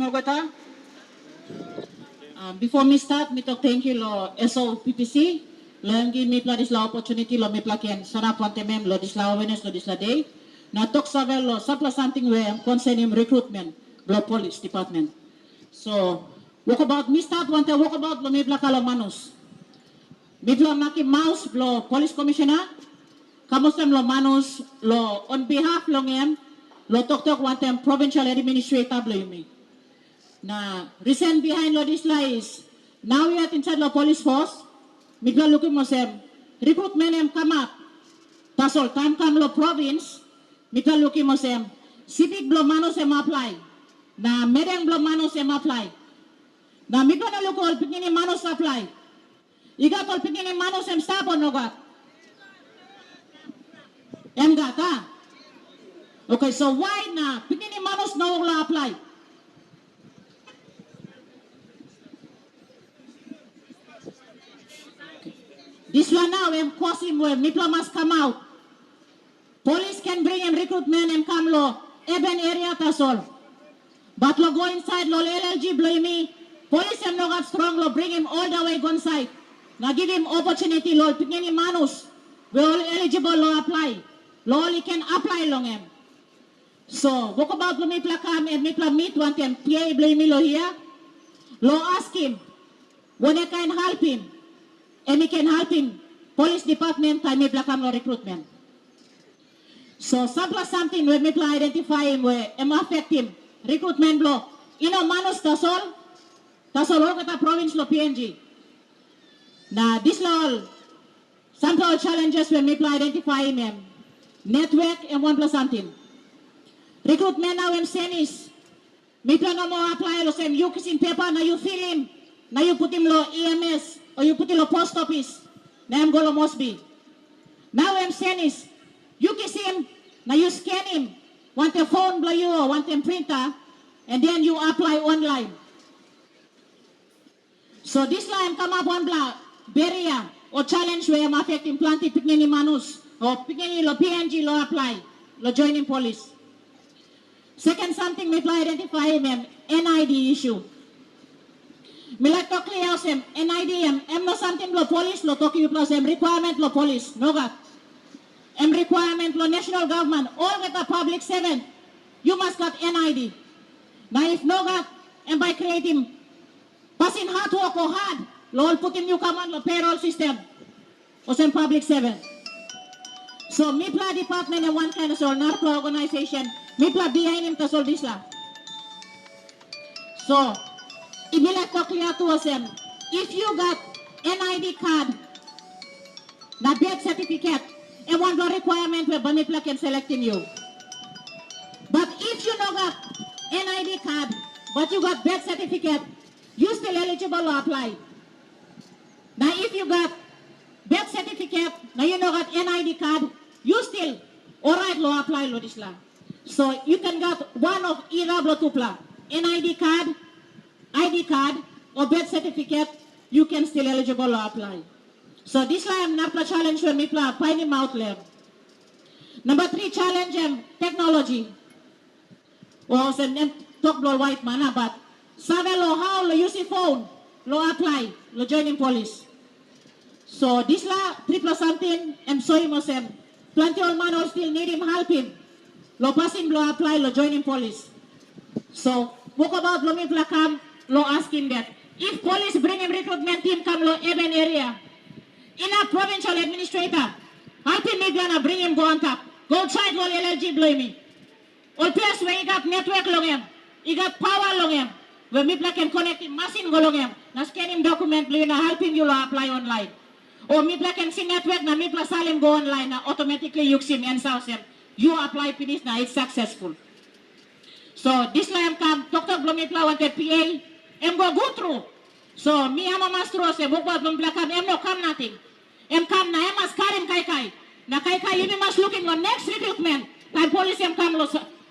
Mogota. Before me start, me talk thank you lo SOPPC. Lo yang gi me pla disla opportunity lo me pla ken sana ponte mem lo disla awareness lo disla day. Na talk savel lo sapla something where concerning recruitment lo police department. So walk about me start wante walk about lo me pla kalo manus. Me pla maki mouse lo police commissioner. Kamusem lo manus lo on behalf lo ngem lo tok wante provincial administrator lo yumi. Na recent behind lo this is now we are inside the police force. Migla looking mosem recruitment em come up. Tasol time come lo province. Migla looking mosem civic blo manos em apply. Na medeng blo manos em apply. Na migla na lukol pingini manos apply. Iga tol pingini manos em stabo nogat. Em gata. Okay, so why na pingini manos na wala apply? This one now, cause him when Mipla must come out. Police can bring him recruitment and come lo, even area tasol. But lo go inside lo LLG blow me. Police him no got strong lo bring him all the way go inside. Now give him opportunity lo pingini manus. We all eligible lo apply. Lo only can apply long him. So walk about lo Mipla come and Mipla meet one time PA blow me lo here. Lo ask him when I can help him. And he can help him. Police department, time may no recruitment. So something where may identify him where affect him. Recruitment law. You know, manus tasol all kata province lo PNG. Now this law sample challenges where may identify him. Network and 1 plus something. Recruitment now em senis. May no more apply lo same you kiss in paper na you fill him. Now you put him lo EMS. Or you put in a post office. Now I'm going Mosby. Now I'm saying is, you kiss him, now you scan him. Want a phone blow you or want a printer, and then you apply online. So this line come up one barrier or challenge where I'm affecting planting picking manus or picking lo PNG lo apply, lo joining police. Second something we identify him, NID issue. Mila to clear sem NID em no something lo police lo talking plus em requirement lo police no got em requirement lo national government all with the public servant you must got NID. Now if no got em by creating passing hard work or hard lo all put in new command lo payroll system o sem public servant. So MIPLA department and one kind of so narco organization MIPLA behind him to solve this la. So Ibila to clear to us if you got NID card, the birth certificate, and one requirement where Banipla can selecting you. But if you no got NID card, but you got birth certificate, you still eligible to apply. Now if you got birth certificate, now you no got NID card, you still alright to apply lo this la. So you can get one of either blotupla, NID card, ID card or birth certificate, you can still eligible to apply. So this line NAPLA challenge when MIPLA find him out there. Number 3 challenge technology. Or talk lo white man but sabe lo how lo use phone lo apply lo joining police. So this la 3 plus something so him plenty old man still need him help him. Lo passing lo apply lo joining police. So walk about lo MIPLA come lo asking that if police bring him recruitment team come lo even area in a provincial administrator help him maybe gonna bring him go on top go outside lo LLG blow me all place where he got network long him he got power long him where MIPLA can connect him machine go long him na scan him document blow na help him you lo apply online or MIPLA can see network na MIPLA salim go online na automatically use him and source him you apply for this na it's successful. So this line come Dr. Blomipla wanted PA em go through. So me ama mastro se bukwa blakam em no come nothing. Em come na em mas karim kai. Na kai you must looking on next recruitment. Time police em come lo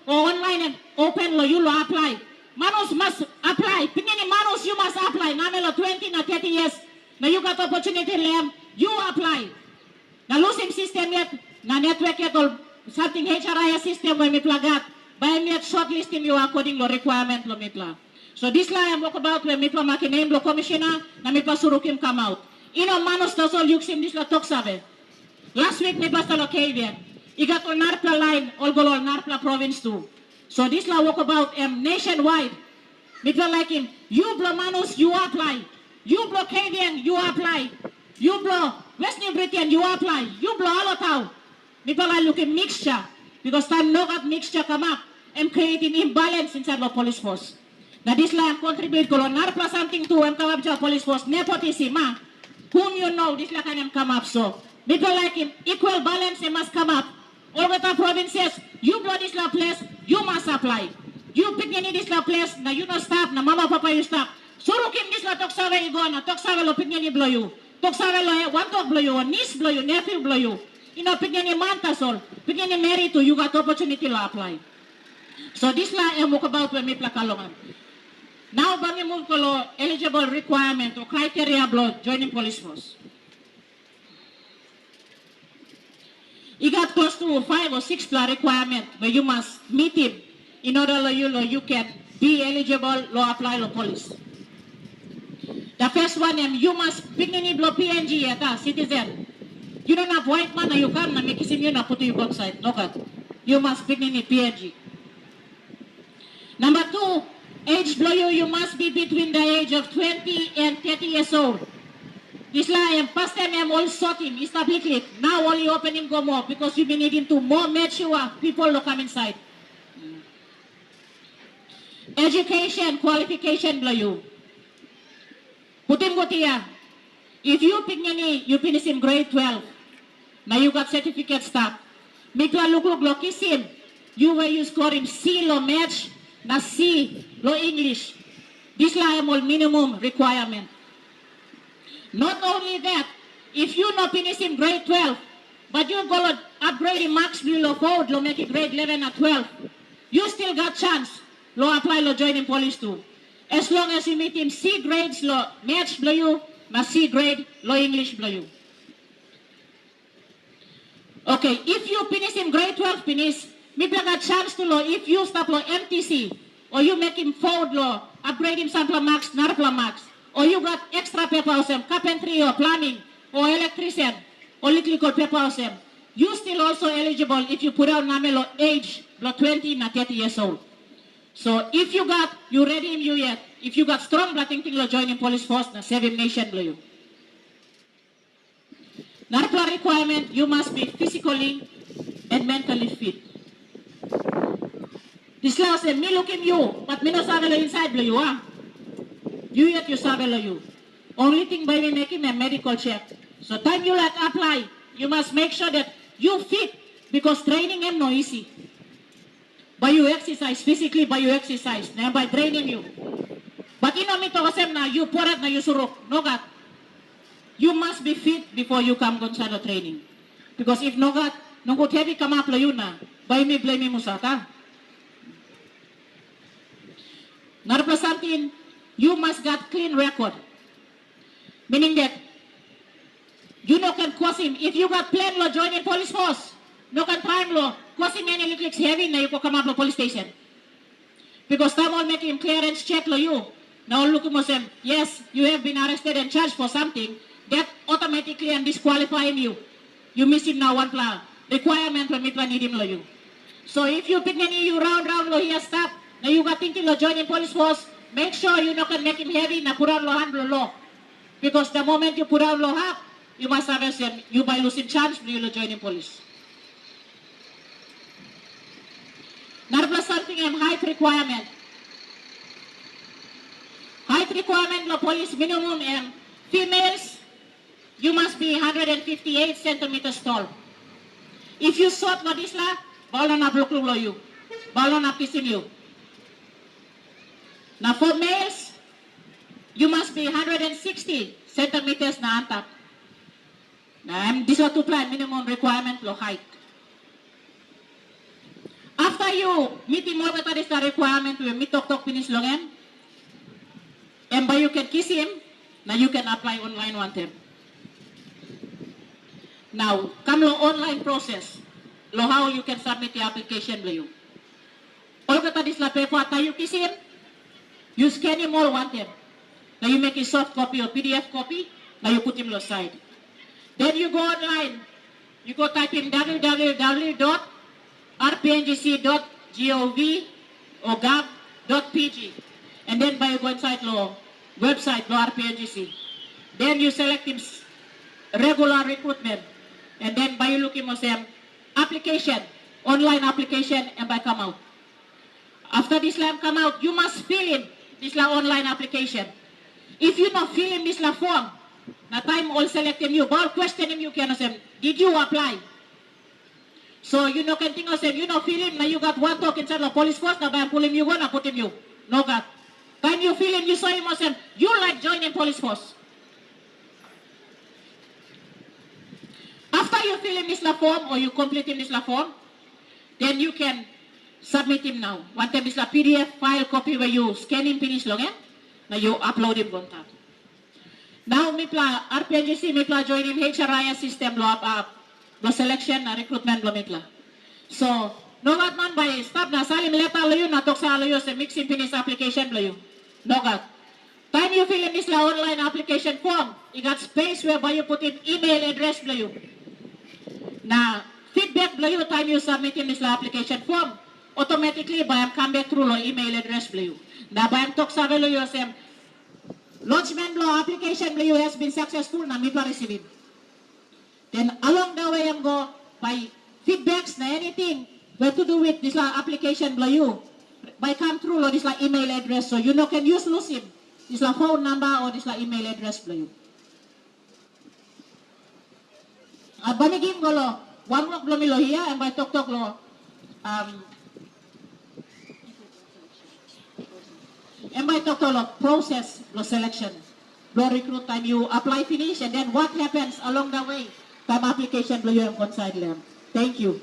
or online em open lo you lo apply. Manus must apply. Pingini manus you must apply. Na melo 20 na 30 years. Na you got opportunity lem you apply. Na losing system yet na network yet all something HRIS system when me plagat. By me shortlisting you according to requirement lo MIPLA. So this line I'm walk about when me pa makiname lo commissioner na me pa surukim come out. Ino manos na sol yuksim this la tok sabe. Last week me pa sa Locavian. Igat on Narpla line all golol Narpla province too. So this la walk about nationwide. Me pa like him. You blow manos you apply. You blow Canadian you apply. You blow West New Britain you apply. You blow Alotau. Me pa like looking mixture because time no got mixture come up and creating imbalance inside the police force. Now this line contribute to Narpla something to and come up to police force nepotism, whom you know this line can come up so. People like him, equal balance it must come up. All the provinces, you blow this law place, you must apply. You pick any this law place, now you don't stop, now mama papa you stop. Surukim this law toksave you go na, toksave lo pick any blow you. Toksave lo one talk blow you, one niece blow you, nephew blow you. You know pick any mantasol, pick any merit to you got opportunity to apply. So this law I walk about when me plakalongan. Now bangi move ko lo eligible requirement or criteria blood joining police force. You got close to 5 or 6 requirement where you must meet him in order you can be eligible to apply to police. The first one you must begin blow PNG at citizen. You don't have white man you come na make you na put you outside. No God. You must begin PNG. Number 2, age blow you must be between the age of 20 and 30 years old. This line, past time I'm all sorting, established. Now only open him go more because you've been needing to more mature people to come inside. Education, qualification blow you. Put him go here. If you pick any, you finish in grade 12. Now you got certificate stuff. Make look kiss him. You where you score him C lo match, na C lo English. This line all minimum requirement. Not only that, if you not finish in grade 12, but you go upgrade in max below code, lo make it grade 11 or 12, you still got chance, lo apply lo join in police too. As long as you meet in C grades, lo match blow you, na C grade, lo English blow you. Okay, if you finish in grade 12, finish, maybe got chance to lo, if you stop lo MTC, or you make him forward lo, upgrade him sample max, narpla max, or you got extra paper house, carpentry or plumbing, or electrician, or electrical paper house, you still also eligible if you put out namelo age, 20 na 30 years old. So if you got, you ready him you yet, if you got strong blood thinking lo join in police force, na 7 nation blow you. Narpla requirement, you must be physically and mentally fit. This law said, me look in you, but me no sabi lo inside blow you, You yet you sabi lo you. Only thing by me making a medical check. So time you like apply, you must make sure that you fit because training him no easy. By you exercise physically, by you exercise, na by training you. But you know me to kasem na you porat na you suruk, no gat. You must be fit before you come on sa training. Because if no gat, nung gut heavy come up lo yun na, by me blame mo sa ta. Narpasantin, you must get clean record. Meaning that you no can cause him. If you got plan law join in police force, no can time law, cause him any little heavy na you ko come up to police station. Because time all make him clearance check lo you. Now look mo say, yes, you have been arrested and charged for something, that automatically and disqualifying you. You miss him now one plan. Requirement when me plan need him lo you. So if you pick any you round lo here stop, now you got thinking lo join in police force, make sure you no can make him heavy na put out lo handle law. Because the moment you put out lo half, you must have a you by losing chance you will join in police. Narpla something height requirement. Height requirement lo police minimum females, you must be 158 centimeters tall. If you short lo this la, bawal na bloklong lo you. Bawal na pisin you. Now for males, you must be 160 centimeters na antap. This is to plan minimum requirement lo height. After you meet him over to this requirement, we meet tok finish longen. And by you can kiss him, now you can apply online one time. Now, come lo online process. Lo how you can submit the application lo you. All ka this la paper, you kiss him, You scan him all one time. Now you make a soft copy or PDF copy. Now you put him aside. Then you go online. You go type in www.rpngc.gov or gov.pg. And then by you go inside law website, law RPNGC. Then you select him regular recruitment. And then by you look him application, online application, and by come out. After this line come out, you must fill in this online application. If you not fill in this form, na time all select him you, all question him you can say, did you apply? So you know can think of you know fill him, now you got one talk inside the police force, now by pull him you go, now put him you. No got. Time you fill him, you saw him say, you like joining police force. After you fill in this form or you complete in this form, then you can submit him now. One time is a PDF file copy where you scan him finish long, eh? Now you upload him contact. Now mipla RPNGC mipla join him HRIS system lo selection na recruitment lo mipla. So no gat man by stop na salim letter lo yun natok sa lo yun sa mixing finish application lo yun. No gat. Time you fill in this online application form, you got space whereby you put in email address lo yun. Na feedback lo yun time you submit in this application form, automatically bayam come back through lo email address lo yun. Na bayam tok sa lo yun sa lodgement law application lo yun has been successful na mipla receive it. Then along the way I'm go by feedbacks na anything what to do with this application lo you by come through lo this email address so you know can use him this phone number or this email address lo you. Banigim ko lo one walk lo milo hiya and by tok lo and by tok lo process lo selection lo recruit time you apply finish and then what happens along the way time application lo you ang conside lang. Thank you.